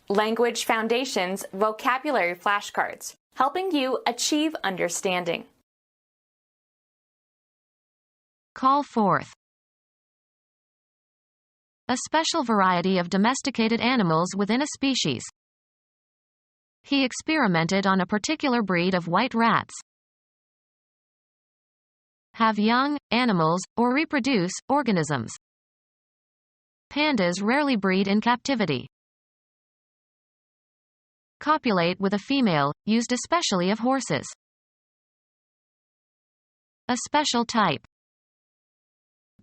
Language Foundations Vocabulary Flashcards, helping you achieve understanding. Call forth. A special variety of domesticated animals within a species. He experimented on a particular breed of white rats. Have young, animals, or reproduce, organisms. Pandas rarely breed in captivity. Copulate with a female, used especially of horses. A special type.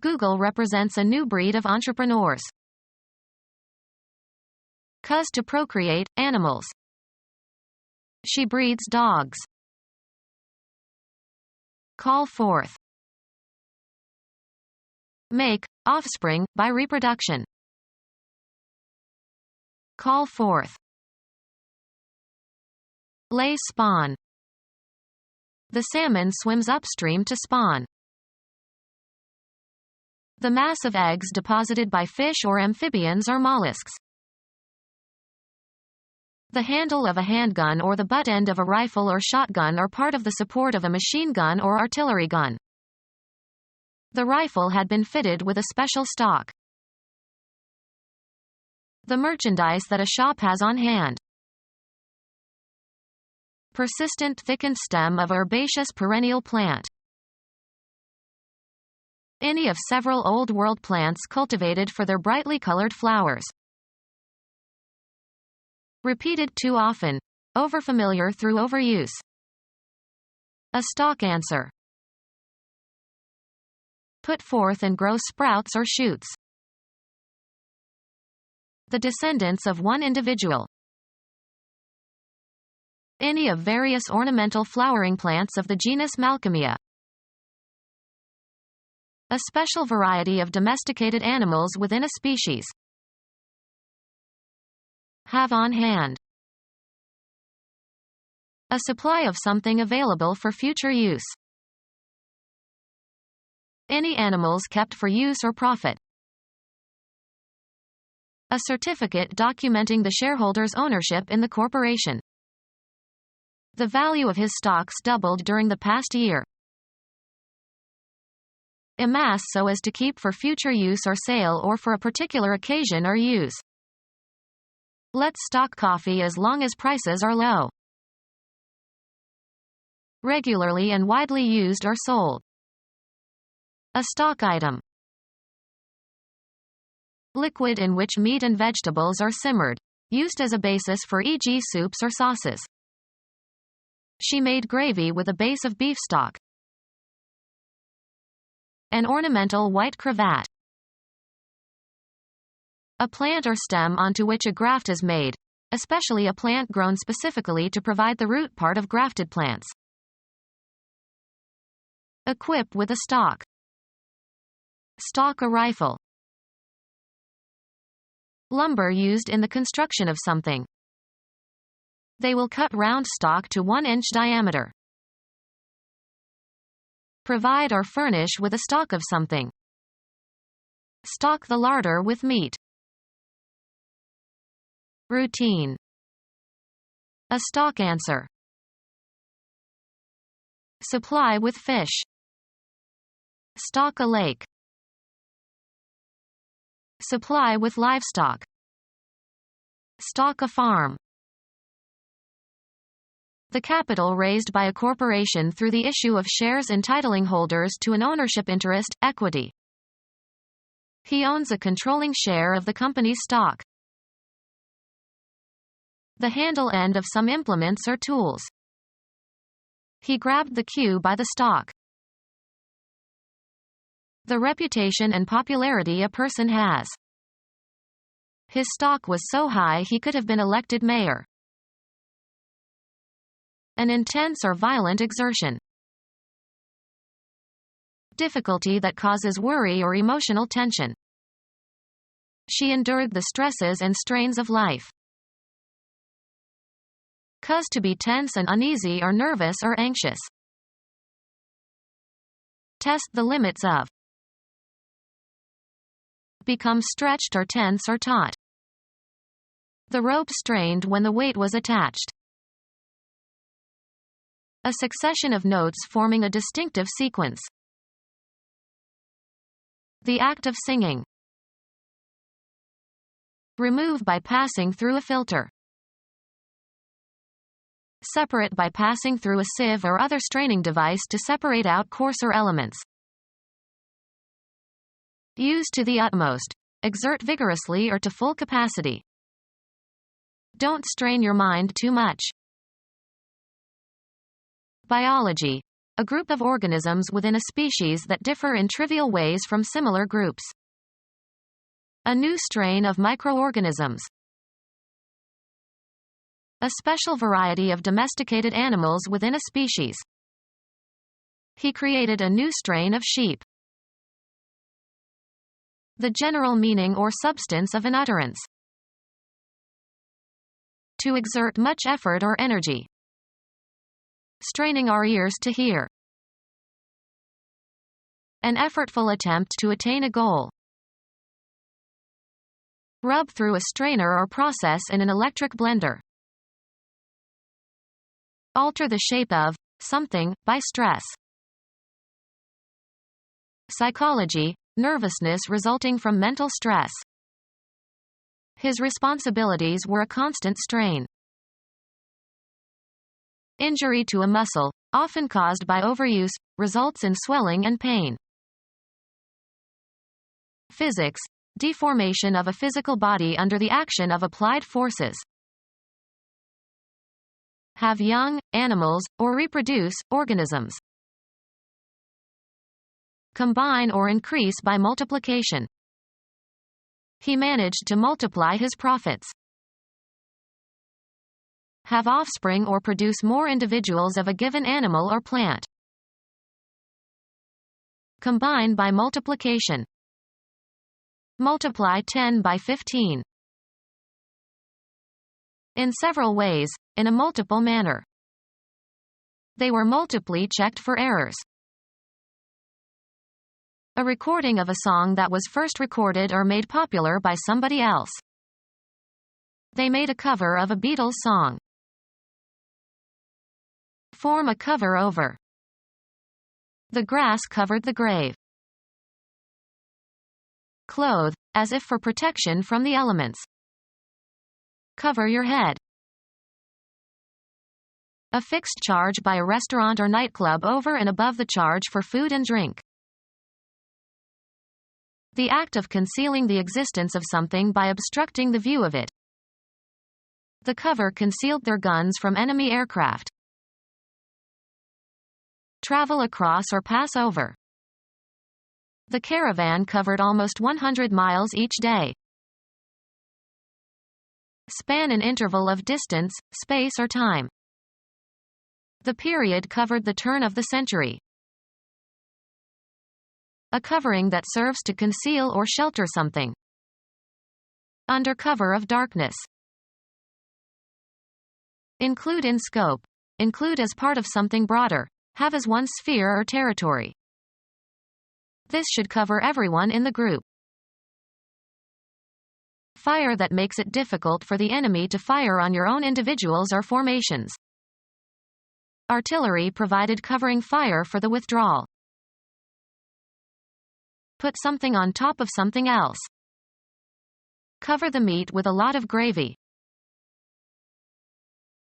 Google represents a new breed of entrepreneurs. Cause to procreate, animals. She breeds dogs. Call forth. Make, offspring, by reproduction. Call forth. Lay spawn. The salmon swims upstream to spawn. The mass of eggs deposited by fish or amphibians or mollusks. The handle of a handgun or the butt end of a rifle or shotgun are part of the support of a machine gun or artillery gun. The rifle had been fitted with a special stock. The merchandise that a shop has on hand. Persistent thickened stem of herbaceous perennial plant. Any of several Old World plants cultivated for their brightly colored flowers. Repeated too often. Overfamiliar through overuse. A stalk answer. Put forth and grow sprouts or shoots. The descendants of one individual. Any of various ornamental flowering plants of the genus Malcolmia. A special variety of domesticated animals within a species. Have on hand. A supply of something available for future use. Any animals kept for use or profit. A certificate documenting the shareholder's ownership in the corporation. The value of his stocks doubled during the past year. Amass so as to keep for future use or sale or for a particular occasion or use. Let's stock coffee as long as prices are low. Regularly and widely used or sold. A stock item. Liquid in which meat and vegetables are simmered, used as a basis for e.g. soups or sauces. She made gravy with a base of beef stock. An ornamental white cravat. A plant or stem onto which a graft is made, especially a plant grown specifically to provide the root part of grafted plants. Equip with a stock. Stock a rifle. Lumber used in the construction of something. They will cut round stock to 1-inch diameter. Provide or furnish with a stock of something. Stock the larder with meat. Routine. A stock answer. Supply with fish. Stock a lake. Supply with livestock. Stock a farm. The capital raised by a corporation through the issue of shares entitling holders to an ownership interest, equity. He owns a controlling share of the company's stock. The handle end of some implements or tools. He grabbed the cue by the stock. The reputation and popularity a person has. His stock was so high he could have been elected mayor. An intense or violent exertion. Difficulty that causes worry or emotional tension. She endured the stresses and strains of life. Cause to be tense and uneasy or nervous or anxious. Test the limits of. Become stretched or tense or taut. The rope strained when the weight was attached. A succession of notes forming a distinctive sequence. The act of singing. Remove by passing through a filter. Separate by passing through a sieve or other straining device to separate out coarser elements. Use to the utmost. Exert vigorously or to full capacity. Don't strain your mind too much. Biology. A group of organisms within a species that differ in trivial ways from similar groups. A new strain of microorganisms. A special variety of domesticated animals within a species. He created a new strain of sheep. The general meaning or substance of an utterance. To exert much effort or energy. Straining our ears to hear. An effortful attempt to attain a goal. Rub through a strainer or process in an electric blender. Alter the shape of something by stress. Psychology. Nervousness resulting from mental stress. His responsibilities were a constant strain. Injury to a muscle, often caused by overuse, results in swelling and pain. Physics. Deformation of a physical body under the action of applied forces. Have young, animals, or reproduce, organisms. Combine or increase by multiplication. He managed to multiply his profits. Have offspring or produce more individuals of a given animal or plant. Combine by multiplication. Multiply 10 by 15. In several ways, in a multiple manner. They were multiply checked for errors. A recording of a song that was first recorded or made popular by somebody else. They made a cover of a Beatles song. Form a cover over. The grass covered the grave. Clothe, as if for protection from the elements. Cover your head. A fixed charge by a restaurant or nightclub over and above the charge for food and drink. The act of concealing the existence of something by obstructing the view of it. The cover concealed their guns from enemy aircraft. Travel across or pass over. The caravan covered almost 100 miles each day. Span an interval of distance, space or time. The period covered the turn of the century. A covering that serves to conceal or shelter something. Under cover of darkness. Include in scope. Include as part of something broader. Have as one sphere or territory. This should cover everyone in the group. Fire that makes it difficult for the enemy to fire on your own individuals or formations. Artillery provided covering fire for the withdrawal. Put something on top of something else. Cover the meat with a lot of gravy.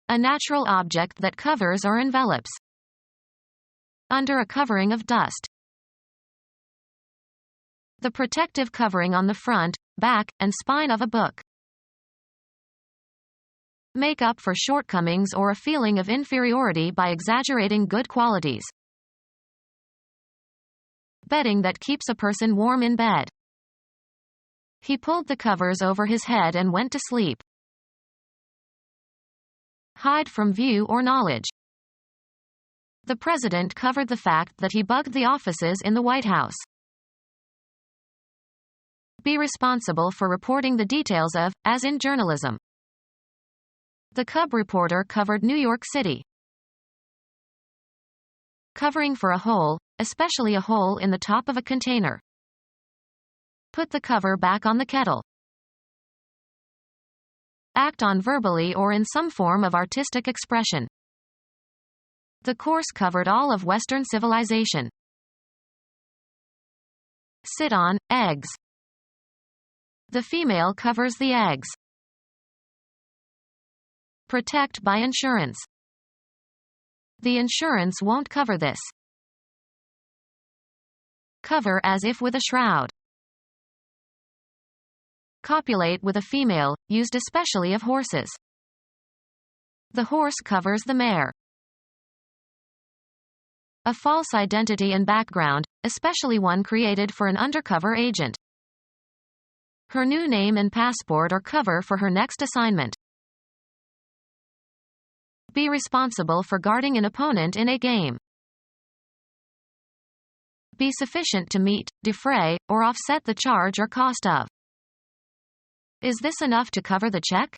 A natural object that covers or envelops. Under a covering of dust. The protective covering on the front, back, and spine of a book. Make up for shortcomings or a feeling of inferiority by exaggerating good qualities. Bedding that keeps a person warm in bed. He pulled the covers over his head and went to sleep. Hide from view or knowledge. The president covered the fact that he bugged the offices in the White House. Be responsible for reporting the details of, as in journalism. The cub reporter covered New York City. Covering for a hole, especially a hole in the top of a container. Put the cover back on the kettle. act on verbally or in some form of artistic expression. The course covered all of Western civilization. Sit on, eggs. The female covers the eggs. Protect by insurance. The insurance won't cover this. Cover as if with a shroud. Copulate with a female, used especially of horses. The horse covers the mare. A false identity and background, especially one created for an undercover agent. Her new name and passport or cover for her next assignment. Be responsible for guarding an opponent in a game. Be sufficient to meet, defray, or offset the charge or cost of. Is this enough to cover the check?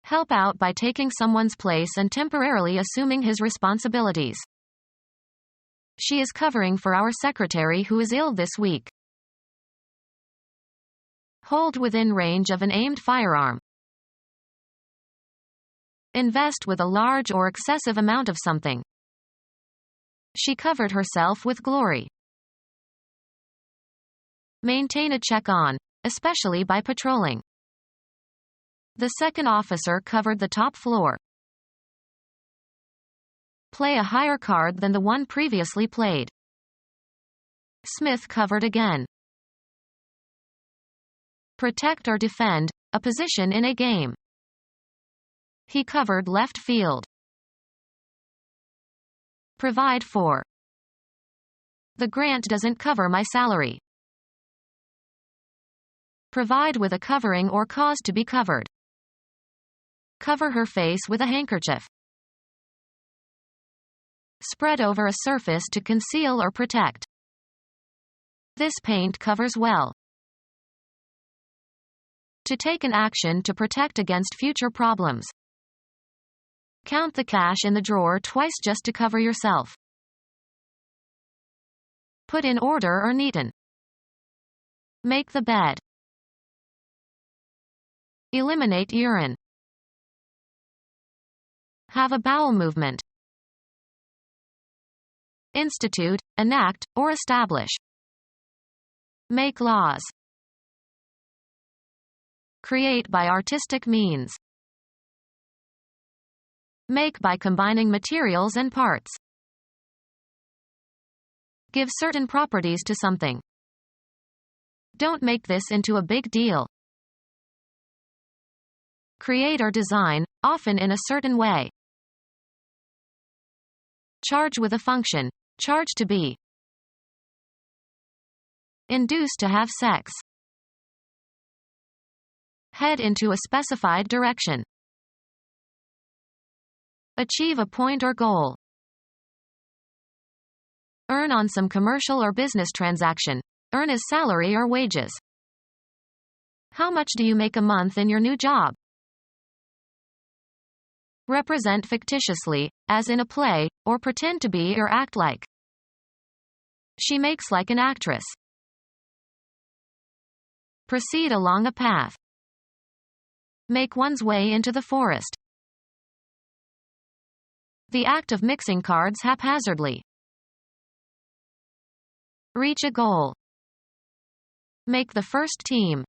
Help out by taking someone's place and temporarily assuming his responsibilities. She is covering for our secretary who is ill this week. Hold within range of an aimed firearm. Invest with a large or excessive amount of something. She covered herself with glory. Maintain a check on, especially by patrolling. The second officer covered the top floor. Play a higher card than the one previously played. Smith covered again. Protect or defend, a position in a game. He covered left field. Provide for. The grant doesn't cover my salary. Provide with a covering or cause to be covered. Cover her face with a handkerchief. Spread over a surface to conceal or protect. This paint covers well. To take an action to protect against future problems. Count the cash in the drawer twice just to cover yourself. Put in order or neaten. Make the bed. Eliminate urine. Have a bowel movement. Institute, enact, or establish. Make laws. Create by artistic means. Make by combining materials and parts. Give certain properties to something. Don't make this into a big deal. Create or design, often in a certain way. Charge with a function. Charge to be. Induce to have sex. Head into a specified direction. Achieve a point or goal. Earn on some commercial or business transaction. Earn as salary or wages. How much do you make a month in your new job? Represent fictitiously, as in a play, or pretend to be or act like. She makes like an actress. Proceed along a path. Make one's way into the forest. The act of mixing cards haphazardly. Reach a goal. Make the first team.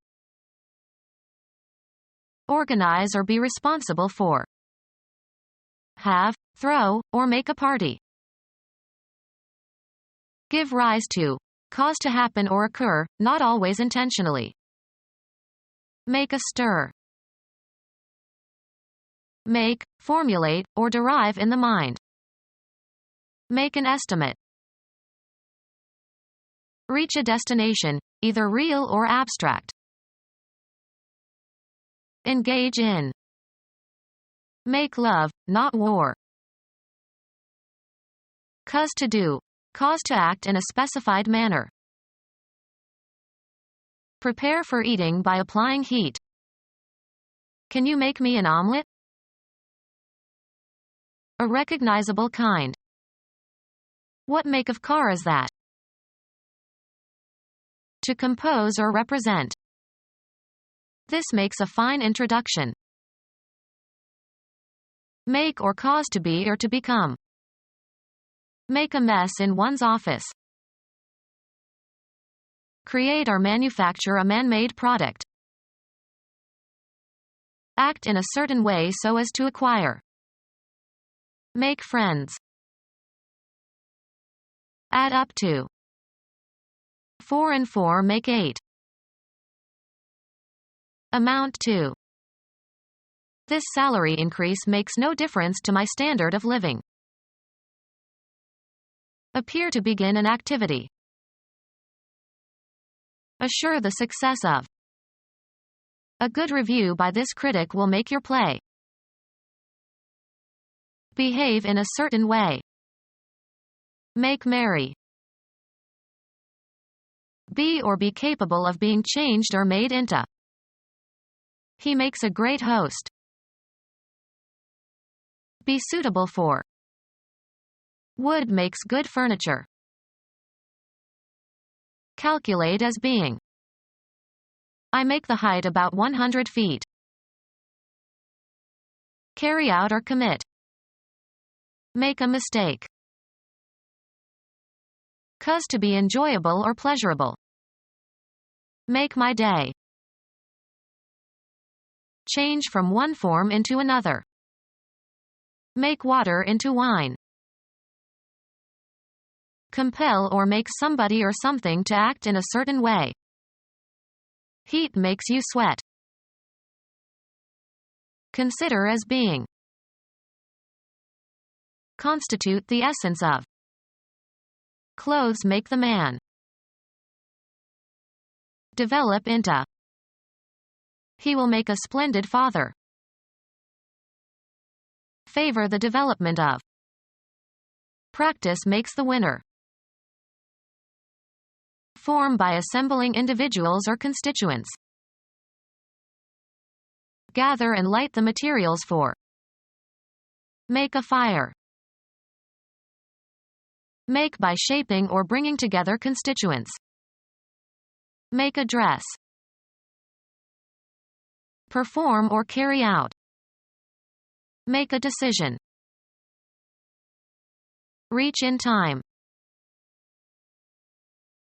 Organize or be responsible for. Have, throw, or make a party. Give rise to. Cause to happen or occur, not always intentionally. Make a stir. Make, formulate, or derive in the mind. Make an estimate. Reach a destination, either real or abstract. Engage in. Make love, not war. Cause to do. Cause to act in a specified manner. Prepare for eating by applying heat. Can you make me an omelet? A recognizable kind. What make of car is that? To compose or represent. This makes a fine introduction. Make or cause to be or to become. Make a mess in one's office. Create or manufacture a man-made product. Act in a certain way so as to acquire. Make friends. Add up to. 4 and 4 make 8. Amount to. This salary increase makes no difference to my standard of living. Appear to begin an activity. Assure the success of. A good review by this critic will make your play. Behave in a certain way. Make merry. Be or be capable of being changed or made into. He makes a great host. Be suitable for. Wood makes good furniture. Calculate as being. I make the height about 100 feet. Carry out or commit. Make a mistake. Cause to be enjoyable or pleasurable. Make my day. Change from one form into another. Make water into wine. Compel or make somebody or something to act in a certain way. Heat makes you sweat. Consider as being. Constitute the essence of. Clothes make the man. Develop into. He will make a splendid father. Favor the development of. Practice makes the winner. Form by assembling individuals or constituents. Gather and light the materials for. Make a fire. Make by shaping or bringing together constituents. Make a dress. Perform or carry out. Make a decision. Reach in time.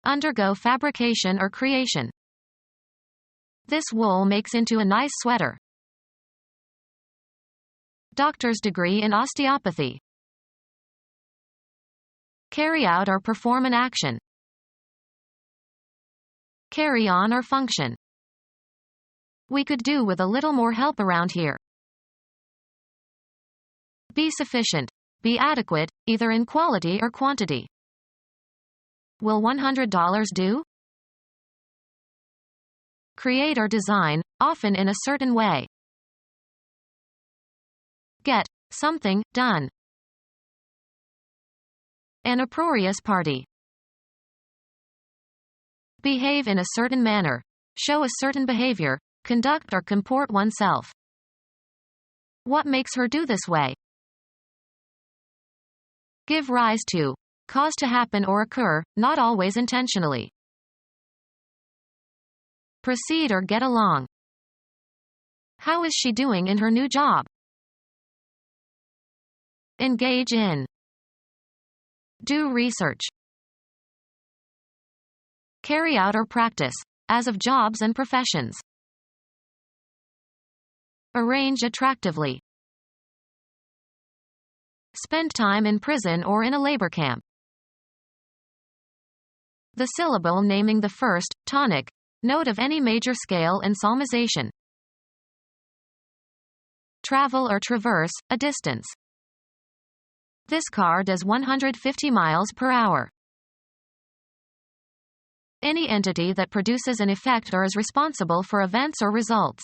Undergo fabrication or creation. This wool makes into a nice sweater. Doctor's degree in osteopathy. Carry out or perform an action. Carry on or function. We could do with a little more help around here. Be sufficient. Be adequate, either in quality or quantity. Will $100 do? Create or design, often in a certain way. Get something done. An uproarious party. Behave in a certain manner. Show a certain behavior, conduct or comport oneself. What makes her do this way? Give rise to. Cause to happen or occur, not always intentionally. Proceed or get along. How is she doing in her new job? Engage in. Do research. Carry out or practice, as of jobs and professions. Arrange attractively. Spend time in prison or in a labor camp. The syllable naming the first, tonic, note of any major scale and psalmization. Travel or traverse, a distance. This car does 150 miles per hour. Any entity that produces an effect or is responsible for events or results.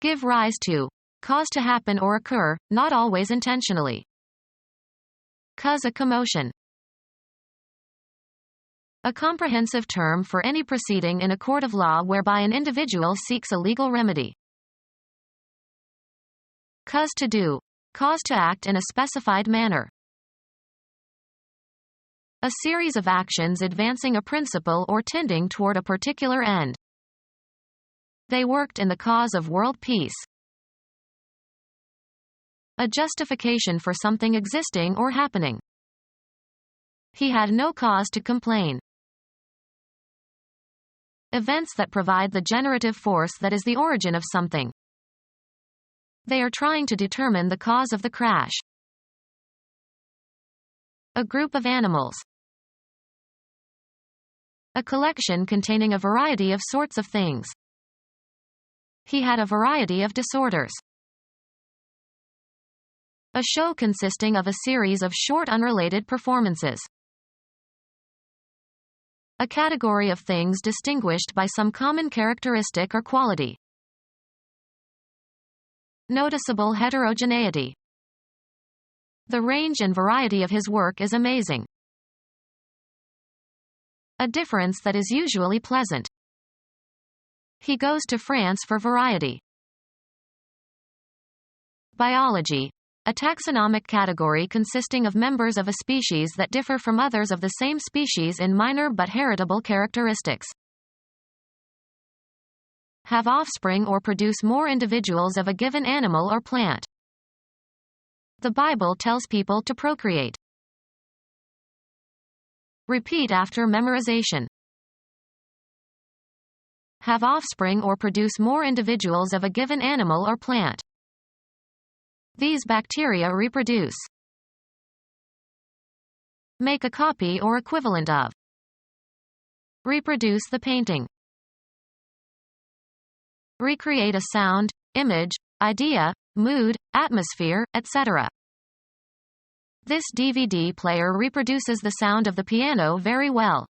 Give rise to. Cause to happen or occur, not always intentionally. Cause a commotion. A comprehensive term for any proceeding in a court of law whereby an individual seeks a legal remedy. Cause to do. Cause to act in a specified manner. A series of actions advancing a principle or tending toward a particular end. They worked in the cause of world peace. A justification for something existing or happening. He had no cause to complain. Events that provide the generative force that is the origin of something. They are trying to determine the cause of the crash. A group of animals. A collection containing a variety of sorts of things. He had a variety of disorders. A show consisting of a series of short unrelated performances. A category of things distinguished by some common characteristic or quality. Noticeable heterogeneity. The range and variety of his work is amazing. A difference that is usually pleasant. He goes to France for variety. Biology. A taxonomic category consisting of members of a species that differ from others of the same species in minor but heritable characteristics. Have offspring or produce more individuals of a given animal or plant. The Bible tells people to procreate. Repeat after memorization. Have offspring or produce more individuals of a given animal or plant. These bacteria reproduce. Make a copy or equivalent of. Reproduce the painting. Recreate a sound, image, idea, mood, atmosphere, etc. This DVD player reproduces the sound of the piano very well.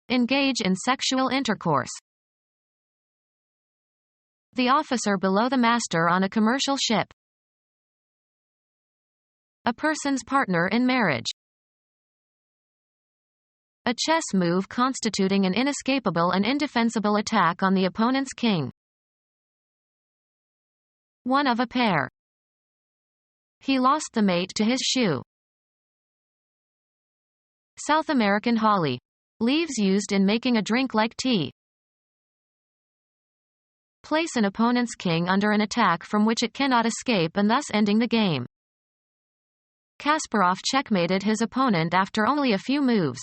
Engage in sexual intercourse. The officer below the master on a commercial ship. A person's partner in marriage. A chess move constituting an inescapable and indefensible attack on the opponent's king. One of a pair. He lost the mate to his shoe. South American holly. Leaves used in making a drink like tea. Place an opponent's king under an attack from which it cannot escape and thus ending the game. Kasparov checkmated his opponent after only a few moves.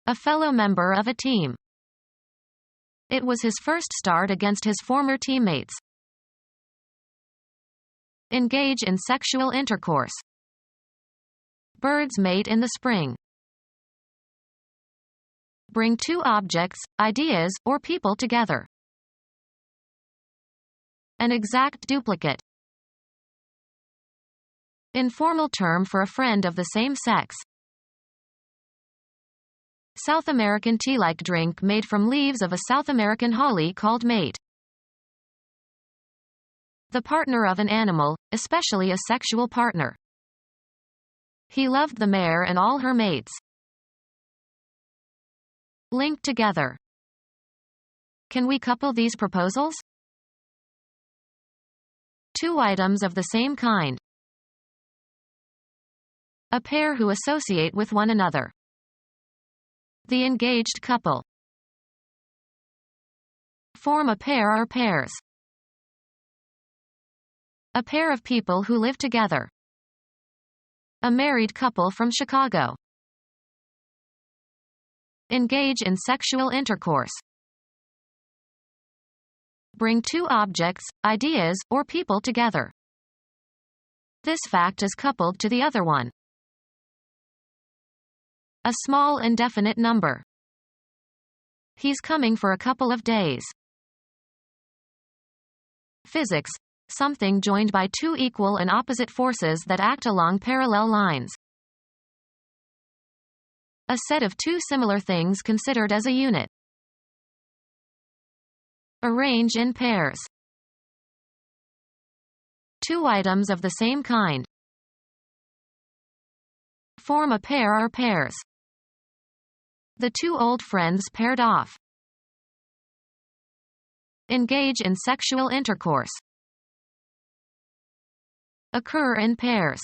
A fellow member of a team. It was his first start against his former teammates. Engage in sexual intercourse. Birds mate in the spring. Bring two objects, ideas, or people together. An exact duplicate. Informal term for a friend of the same sex. South American tea-like drink made from leaves of a South American holly called mate. The partner of an animal, especially a sexual partner. He loved the mare and all her mates. Link together. Can we couple these proposals? Two items of the same kind. A pair who associate with one another. The engaged couple. Form a pair or pairs. A pair of people who live together. A married couple from Chicago. Engage in sexual intercourse. Bring two objects, ideas, or people together. This fact is coupled to the other one. A small indefinite number. He's coming for a couple of days. Physics. Something joined by two equal and opposite forces that act along parallel lines. A set of two similar things considered as a unit. Arrange in pairs. Two items of the same kind. Form a pair or pairs. The two old friends paired off. Engage in sexual intercourse. Occur in pairs.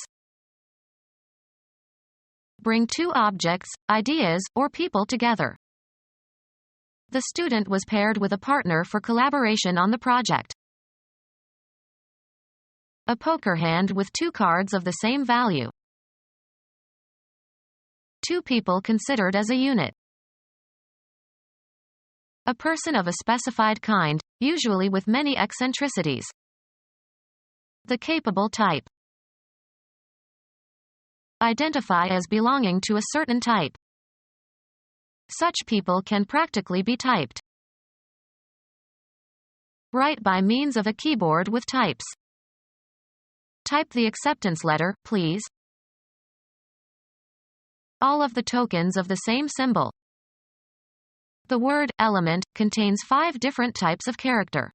Bring two objects, ideas, or people together. The student was paired with a partner for collaboration on the project. A poker hand with two cards of the same value. Two people considered as a unit. A person of a specified kind, usually with many eccentricities. The capable type. Identify as belonging to a certain type. Such people can practically be typed. Write by means of a keyboard with types. Type the acceptance letter, please. All of the tokens of the same symbol. The word element contains 5 different types of character.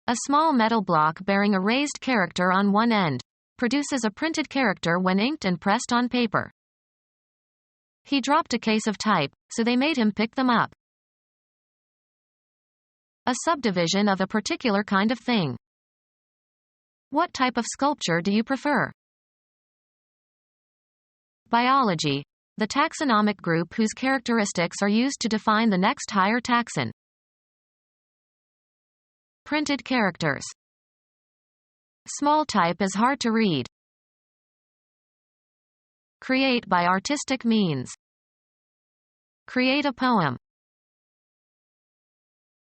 A small metal block bearing a raised character on one end produces a printed character when inked and pressed on paper. He dropped a case of type, so they made him pick them up. A subdivision of a particular kind of thing. What type of sculpture do you prefer? Biology, the taxonomic group whose characteristics are used to define the next higher taxon. Printed characters. Small type is hard to read. Create by artistic means. Create a poem.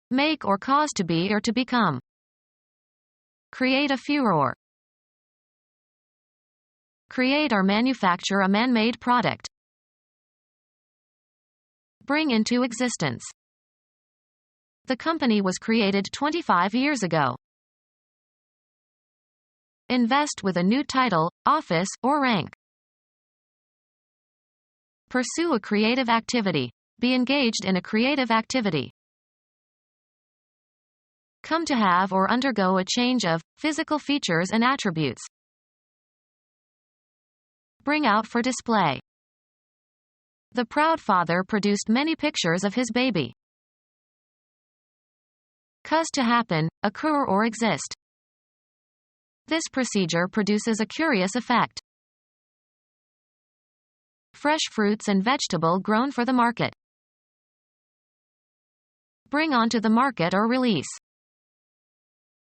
Make or cause to be or to become. Create a furor. Create or manufacture a man-made product. Bring into existence. The company was created 25 years ago. Invest with a new title, office, or rank. Pursue a creative activity. Be engaged in a creative activity. Come to have or undergo a change of physical features and attributes. Bring out for display. The proud father produced many pictures of his baby. Cause to happen, occur or exist. This procedure produces a curious effect. Fresh fruits and vegetable grown for the market. Bring onto the market or release.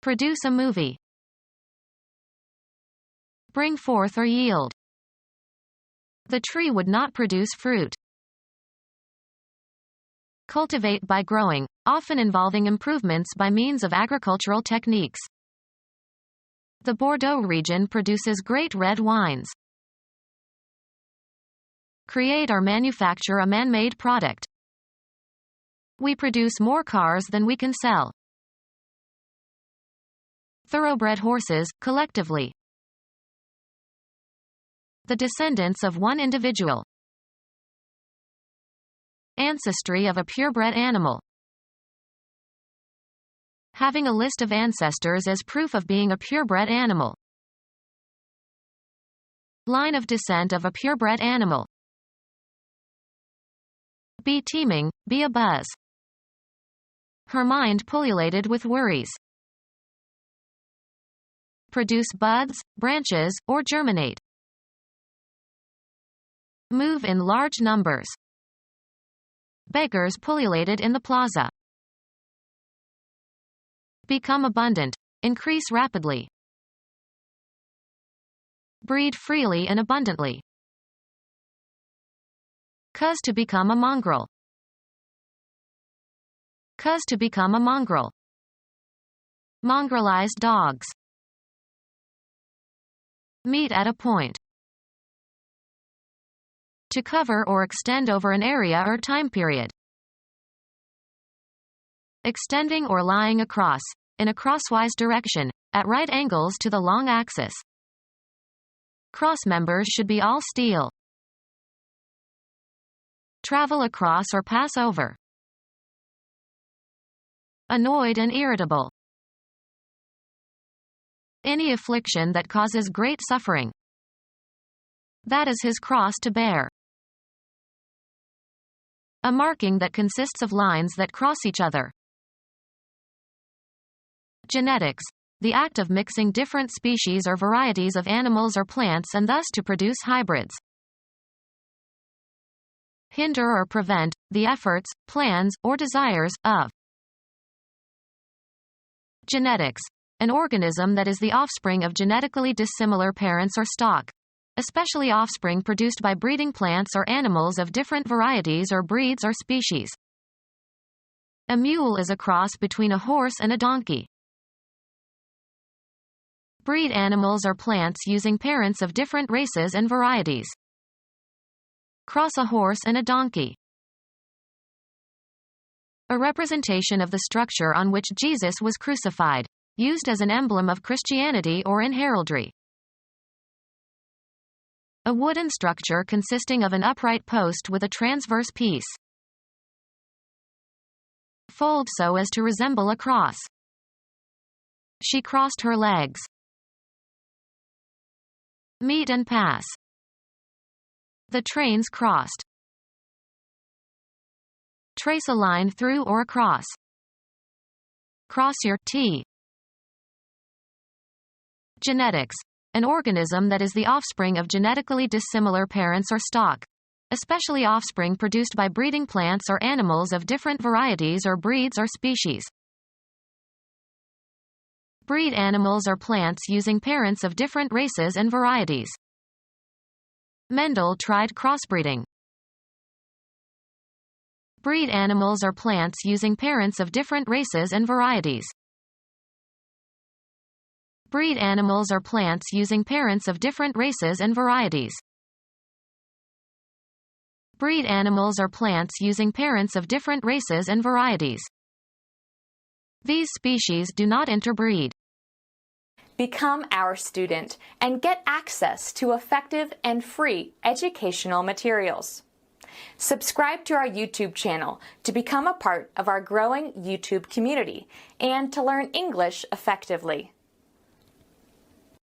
Produce a movie. Bring forth or yield. The tree would not produce fruit. Cultivate by growing, often involving improvements by means of agricultural techniques. The Bordeaux region produces great red wines. Create or manufacture a man-made product. We produce more cars than we can sell. Thoroughbred horses, collectively. The descendants of one individual. Ancestry of a purebred animal. Having a list of ancestors as proof of being a purebred animal. Line of descent of a purebred animal. Be teeming, be a buzz. Her mind pullulated with worries. Produce buds, branches, or germinate. Move in large numbers. Beggars pullulated in the plaza. Become abundant. Increase rapidly. Breed freely and abundantly. Cause to become a mongrel. Cause to become a mongrel. Mongrelized dogs. Meet at a point. To cover or extend over an area or time period. Extending or lying across, in a crosswise direction, at right angles to the long axis. Cross members should be all steel. Travel across or pass over. Annoyed and irritable. Any affliction that causes great suffering. That is his cross to bear. A marking that consists of lines that cross each other. Genetics, the act of mixing different species or varieties of animals or plants and thus to produce hybrids. hinder or prevent, the efforts, plans, or desires, of. Genetics. An organism that is the offspring of genetically dissimilar parents or stock, especially offspring produced by breeding plants or animals of different varieties or breeds or species. A mule is a cross between a horse and a donkey. Breed animals are plants using parents of different races and varieties. Cross a horse and a donkey. A representation of the structure on which Jesus was crucified, used as an emblem of Christianity or in heraldry. A wooden structure consisting of an upright post with a transverse piece. Fold so as to resemble a cross. She crossed her legs. Meet and pass. The trains crossed. Trace a line through or across. Cross your T. Genetics. An organism that is the offspring of genetically dissimilar parents or stock, especially offspring produced by breeding plants or animals of different varieties or breeds or species. Breed animals are plants using parents of different races and varieties. Mendel tried crossbreeding. Breed animals are plants using parents of different races and varieties. Breed animals are plants using parents of different races and varieties. Breed animals are plants using parents of different races and varieties. These species do not interbreed. Become our student and get access to effective and free educational materials. Subscribe to our YouTube channel to become a part of our growing YouTube community and to learn English effectively.